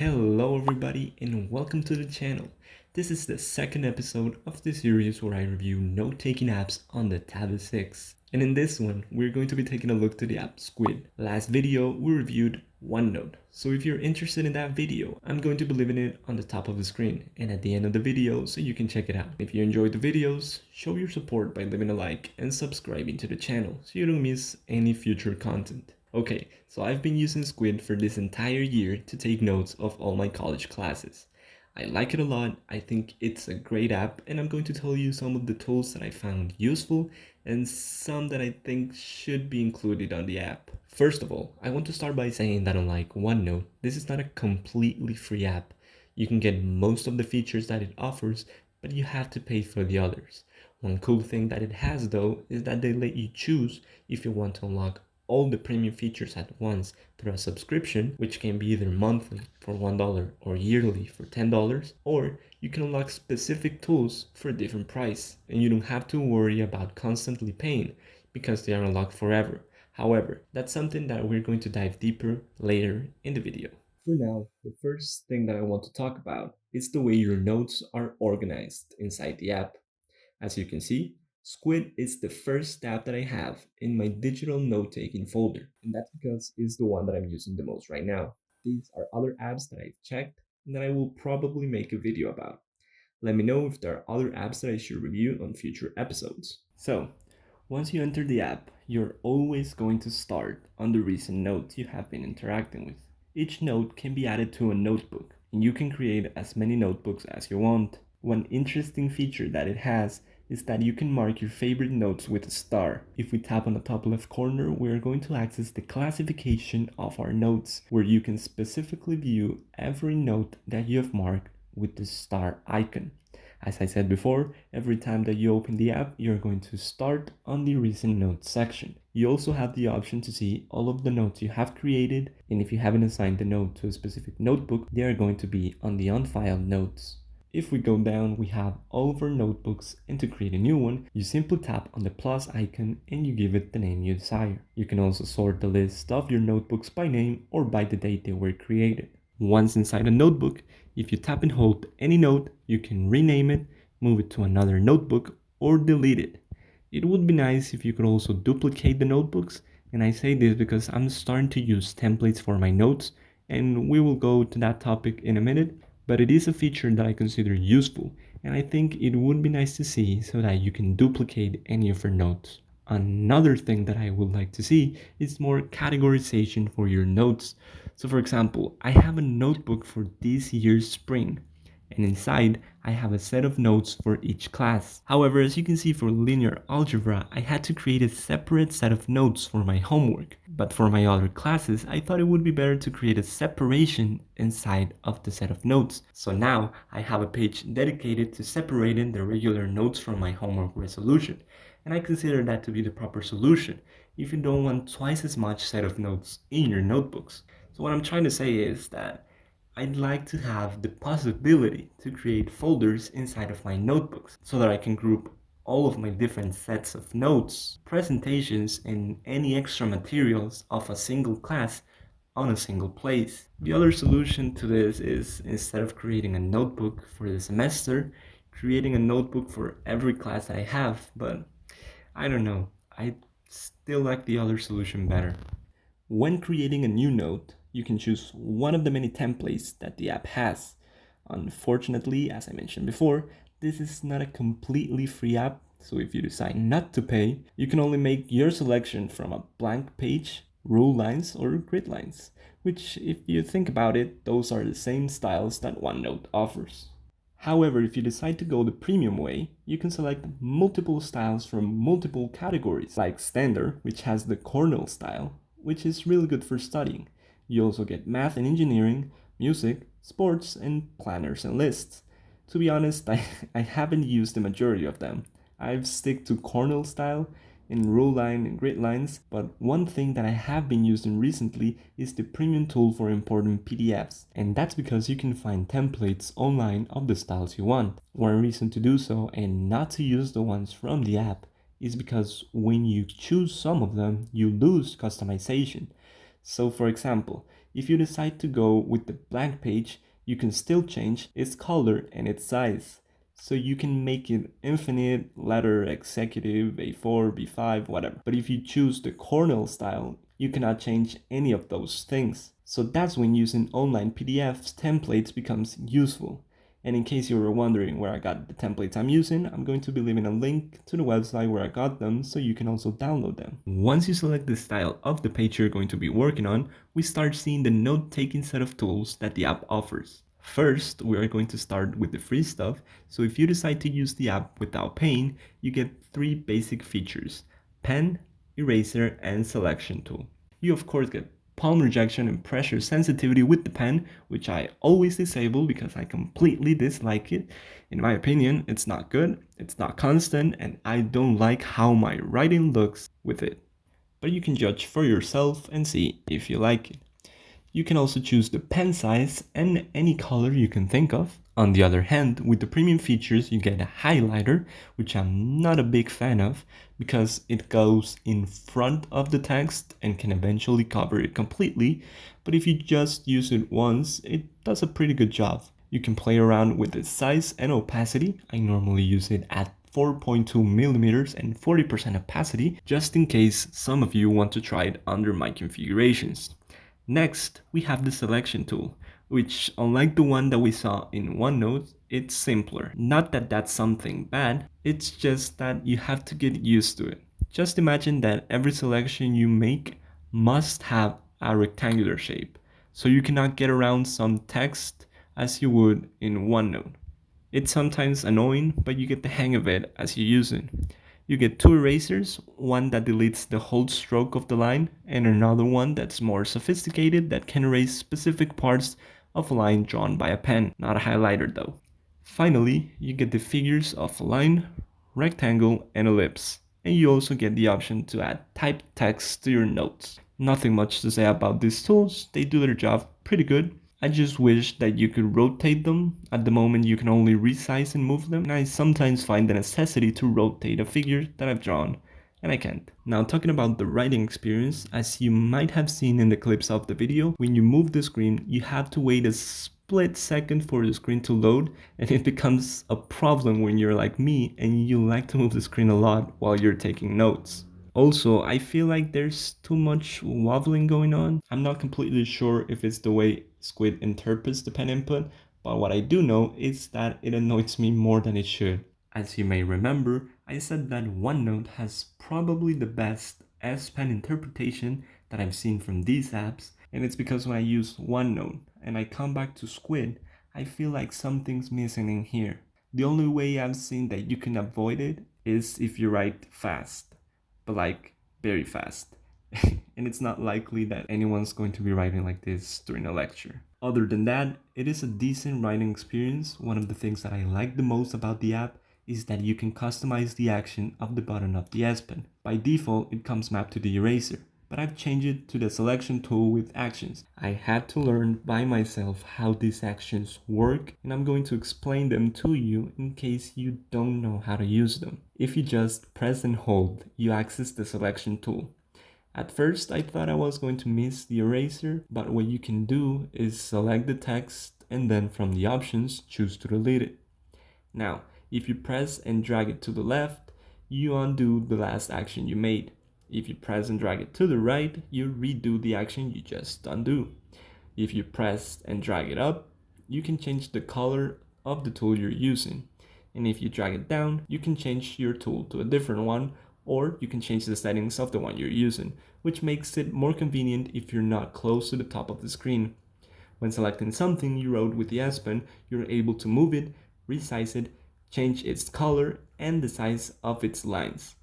Hello everybody and welcome to the channel. This is the second episode of the series where I review note-taking apps on the Tablet 6. And in this one, we're going to be taking a look to the app Squid. Last video, we reviewed OneNote. So if you're interested in that video, I'm going to be leaving it on the top of the screen and at the end of the video so you can check it out. If you enjoyed the videos, show your support by leaving a like and subscribing to the channel so you don't miss any future content. Okay, so I've been using Squid for this entire year to take notes of all my college classes. I like it a lot, I think it's a great app, and I'm going to tell you some of the tools that I found useful and some that I think should be included on the app. First of all, I want to start by saying that unlike OneNote, this is not a completely free app. You can get most of the features that it offers, but you have to pay for the others. One cool thing that it has though is that they let you choose if you want to unlock all the premium features at once through a subscription, which can be either monthly for $1 or yearly for $10, or you can unlock specific tools for a different price, and you don't have to worry about constantly paying because they are unlocked forever. However, that's something that we're going to dive deeper later in the video. For now, the first thing that I want to talk about is the way your notes are organized inside the app. As you can see, Squid is the first tab that I have in my digital note-taking folder, and that's because it's the one that I'm using the most right now. These are other apps that I've checked and that I will probably make a video about. Let me know if there are other apps that I should review on future episodes. So, once you enter the app, you're always going to start on the recent notes you have been interacting with. Each note can be added to a notebook, and you can create as many notebooks as you want. One interesting feature that it has is that you can mark your favorite notes with a star. If we tap on the top left corner, we are going to access the classification of our notes, where you can specifically view every note that you have marked with the star icon. As I said before, every time that you open the app, you're going to start on the recent notes section. You also have the option to see all of the notes you have created, and if you haven't assigned the note to a specific notebook, they are going to be on the unfiled notes. If we go down, we have all of our notebooks, and to create a new one, you simply tap on the plus icon and you give it the name you desire. You can also sort the list of your notebooks by name or by the date they were created. Once inside a notebook, if you tap and hold any note, you can rename it, move it to another notebook, or delete it. It would be nice if you could also duplicate the notebooks, and I say this because I'm starting to use templates for my notes, and we will go to that topic in a minute. But it is a feature that I consider useful, and I think it would be nice to see so that you can duplicate any of your notes. Another thing that I would like to see is more categorization for your notes. So for example, I have a notebook for this year's spring, and inside I have a set of notes for each class. However, as you can see, for linear algebra, I had to create a separate set of notes for my homework. But for my other classes, I thought it would be better to create a separation inside of the set of notes. So now I have a page dedicated to separating the regular notes from my homework resolution. And I consider that to be the proper solution if you don't want twice as much set of notes in your notebooks. So what I'm trying to say is that I'd like to have the possibility to create folders inside of my notebooks so that I can group all of my different sets of notes, presentations, and any extra materials of a single class on a single place. The other solution to this is, instead of creating a notebook for the semester, creating a notebook for every class that I have, but I don't know, I still like the other solution better. When creating a new note, you can choose one of the many templates that the app has. Unfortunately, as I mentioned before, this is not a completely free app, so if you decide not to pay, you can only make your selection from a blank page, rule lines, or grid lines, which, if you think about it, those are the same styles that OneNote offers. However, if you decide to go the premium way, you can select multiple styles from multiple categories, like Standard, which has the Cornell style, which is really good for studying. You also get math and engineering, music, sports, and planners and lists. To be honest, I haven't used the majority of them. I've stick to Cornell style in rule line and grid lines, but one thing that I have been using recently is the premium tool for importing PDFs, and that's because you can find templates online of the styles you want. One reason to do so and not to use the ones from the app is because when you choose some of them, you lose customization. So for example, If you decide to go with the blank page, you can still change its color and its size. So you can make it infinite, letter, executive, A4, B5, whatever. But if you choose the Cornell style, you cannot change any of those things. So that's when using online PDFs templates becomes useful. And in case you were wondering where I got the templates I'm using, I'm going to be leaving a link to the website where I got them so you can also download them. Once you select the style of the page you're going to be working on, we start seeing the note-taking set of tools that the app offers. First, we are going to start with the free stuff, so if you decide to use the app without paying, you get 3 basic features: pen, eraser, and selection tool. You of course get palm rejection and pressure sensitivity with the pen, which I always disable because I completely dislike it. In my opinion, it's not good, it's not constant, and I don't like how my writing looks with it. But you can judge for yourself and see if you like it. You can also choose the pen size and any color you can think of. On the other hand, with the premium features, you get a highlighter, which I'm not a big fan of because it goes in front of the text and can eventually cover it completely. But if you just use it once, it does a pretty good job. You can play around with the size and opacity. I normally use it at 4.2 millimeters and 40% opacity, just in case some of you want to try it under my configurations. Next, we have the selection tool, which, unlike the one that we saw in OneNote, it's simpler. Not that that's something bad, it's just that you have to get used to it. Just imagine that every selection you make must have a rectangular shape, so you cannot get around some text as you would in OneNote. It's sometimes annoying, but you get the hang of it as you use it. You get 2 erasers, one that deletes the whole stroke of the line, and another one that's more sophisticated that can erase specific parts of a line drawn by a pen, not a highlighter though. Finally, you get the figures of a line, rectangle, and ellipse, and you also get the option to add typed text to your notes. Nothing much to say about these tools, they do their job pretty good. I just wish that you could rotate them. At the moment you can only resize and move them, and I sometimes find the necessity to rotate a figure that I've drawn, and I can't. Now talking about the writing experience, as you might have seen in the clips of the video, when you move the screen you have to wait a split second for the screen to load, and it becomes a problem when you're like me and you like to move the screen a lot while you're taking notes. Also, I feel like there's too much wobbling going on. I'm not completely sure if it's the way Squid interprets the pen input, but what I do know is that it annoys me more than it should. As you may remember, I said that OneNote has probably the best S Pen interpretation that I've seen from these apps, and it's because when I use OneNote and I come back to Squid, I feel like something's missing in here. The only way I've seen that you can avoid it is if you write fast. But like very fast. And it's not likely that anyone's going to be writing like this during a lecture. Other than that, it is a decent writing experience. One of the things that I like the most about the app is that you can customize the action of the button of the S Pen. By default, it comes mapped to the eraser, but I've changed it to the selection tool with actions. I had to learn by myself how these actions work, and I'm going to explain them to you in case you don't know how to use them. If you just press and hold, you access the selection tool. At first, I thought I was going to miss the eraser, but what you can do is select the text and then from the options, choose to delete it. Now, if you press and drag it to the left, you undo the last action you made. If you press and drag it to the right, you redo the action you just undo. If you press and drag it up, you can change the color of the tool you're using. And if you drag it down, you can change your tool to a different one, or you can change the settings of the one you're using, which makes it more convenient if you're not close to the top of the screen. When selecting something you wrote with the S Pen, you're able to move it, resize it, change its color and the size of its lines,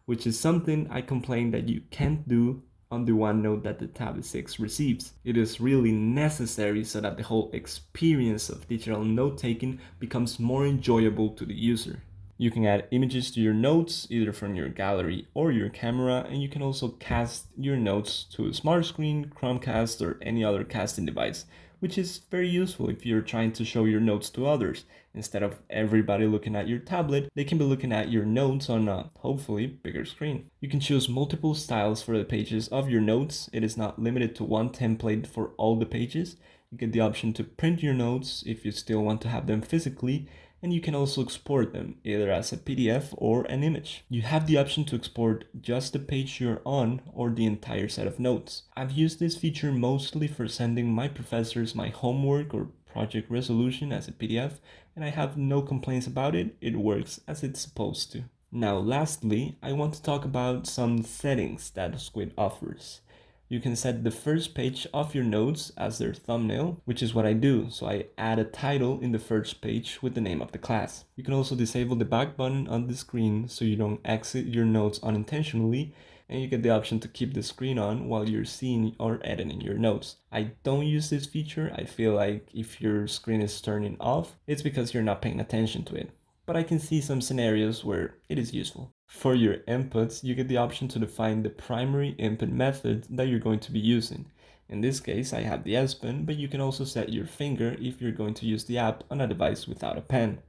which is something I complain that you can't do on the OneNote that the Tab 6 receives. It is really necessary so that the whole experience of digital note-taking becomes more enjoyable to the user. You can add images to your notes, either from your gallery or your camera, and you can also cast your notes to a smart screen, Chromecast, or any other casting device, which is very useful if you're trying to show your notes to others. Instead of everybody looking at your tablet, they can be looking at your notes on a hopefully bigger screen. You can choose multiple styles for the pages of your notes. It is not limited to one template for all the pages. You get the option to print your notes if you still want to have them physically, and you can also export them either as a PDF or an image. You have the option to export just the page you're on or the entire set of notes. I've used this feature mostly for sending my professors my homework or project resolution as a PDF, and I have no complaints about it. It works as it's supposed to. Now lastly, I want to talk about some settings that Squid offers. You can set the first page of your notes as their thumbnail, which is what I do. So I add a title in the first page with the name of the class. You can also disable the back button on the screen so you don't exit your notes unintentionally, and you get the option to keep the screen on while you're seeing or editing your notes. I don't use this feature. I feel like if your screen is turning off, it's because you're not paying attention to it. But I can see some scenarios where it is useful. For your inputs, you get the option to define the primary input method that you're going to be using. In this case, I have the S Pen, but you can also set your finger if you're going to use the app on a device without a pen.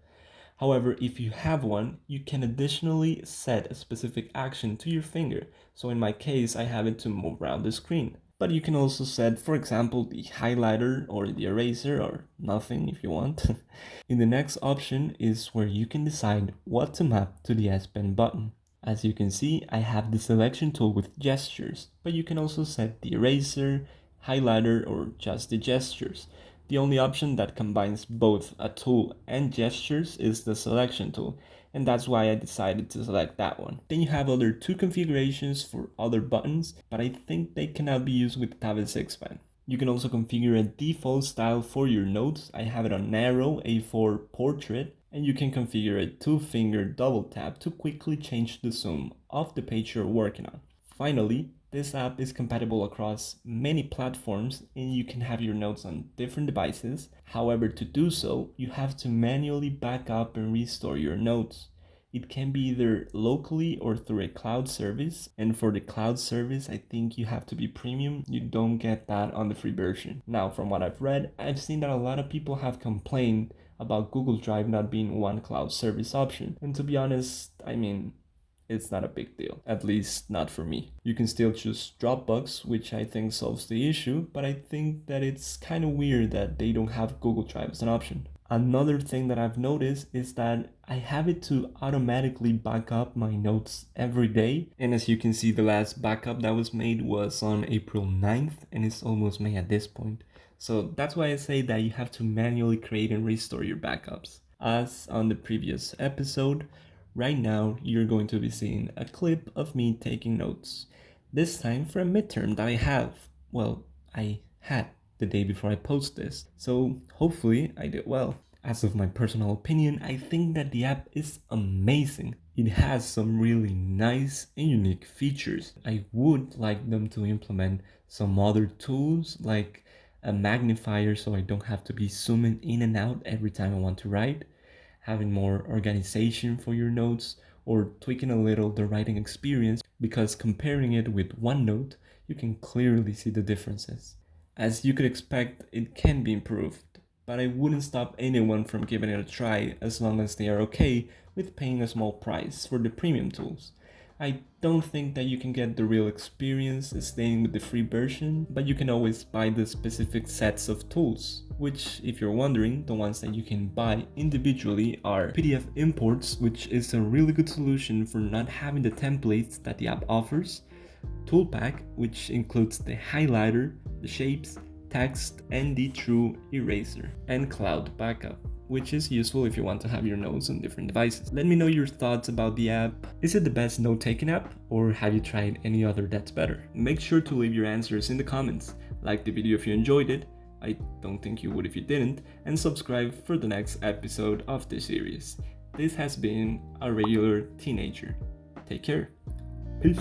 However, if you have one, you can additionally set a specific action to your finger. So in my case, I have it to move around the screen. But you can also set, for example, the highlighter or the eraser or nothing if you want. In the next option is where you can decide what to map to the S Pen button. As you can see, I have the selection tool with gestures, but you can also set the eraser, highlighter, or just the gestures. The only option that combines both a tool and gestures is the selection tool, and that's why I decided to select that one. Then you have other two configurations for other buttons, but I think they cannot be used with the Tab 6 pen. You can also configure a default style for your notes. I have it on narrow, A4, portrait, and you can configure a 2-finger double tap to quickly change the zoom of the page you're working on. Finally, this app is compatible across many platforms and you can have your notes on different devices. However, to do so, you have to manually back up and restore your notes. It can be either locally or through a cloud service, and for the cloud service, I think you have to be premium. You don't get that on the free version. Now, from what I've read, I've seen that a lot of people have complained about Google Drive not being one cloud service option, and to be honest, I mean, it's not a big deal, at least not for me. You can still choose Dropbox, which I think solves the issue, but I think that it's kind of weird that they don't have Google Drive as an option. Another thing that I've noticed is that I have it to automatically back up my notes every day. And as you can see, the last backup that was made was on April 9th and it's almost May at this point. So that's why I say that you have to manually create and restore your backups. As on the previous episode, right now you're going to be seeing a clip of me taking notes. This time for a midterm that I have. Well, I had the day before I post this, so hopefully I did well. As of my personal opinion, I think that the app is amazing. It has some really nice and unique features. I would like them to implement some other tools like a magnifier so I don't have to be zooming in and out every time I want to write, having more organization for your notes, or tweaking a little the writing experience, because comparing it with OneNote, you can clearly see the differences. As you could expect, it can be improved, but I wouldn't stop anyone from giving it a try as long as they are okay with paying a small price for the premium tools. I don't think that you can get the real experience staying with the free version, but you can always buy the specific sets of tools, which, if you're wondering, the ones that you can buy individually are PDF imports, which is a really good solution for not having the templates that the app offers, Tool Pack, which includes the highlighter, the shapes, text, and the true eraser, and Cloud Backup, which is useful if you want to have your notes on different devices. Let me know your thoughts about the app. Is it the best note-taking app, or have you tried any other that's better? Make sure to leave your answers in the comments, like the video if you enjoyed it, I don't think you would if you didn't, and subscribe for the next episode of this series. This has been a regular teenager. Take care. Peace.